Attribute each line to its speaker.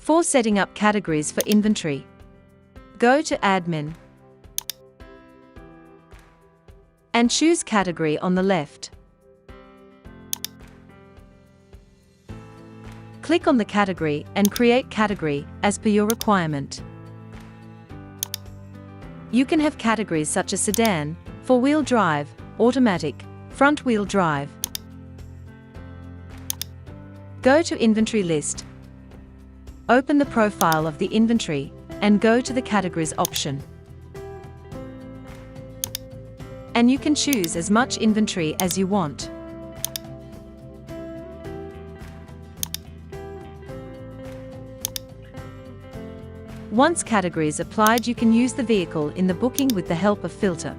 Speaker 1: For setting up categories for inventory, go to Admin and choose Category on the left. Click on the category and create category as per your requirement. You can have categories such as sedan, four-wheel drive, automatic, front-wheel drive. Go to Inventory List. Open the profile of the inventory and go to the Categories option. And you can choose as much inventory as you want. Once categories applied, you can use the vehicle in the booking with the help of filter.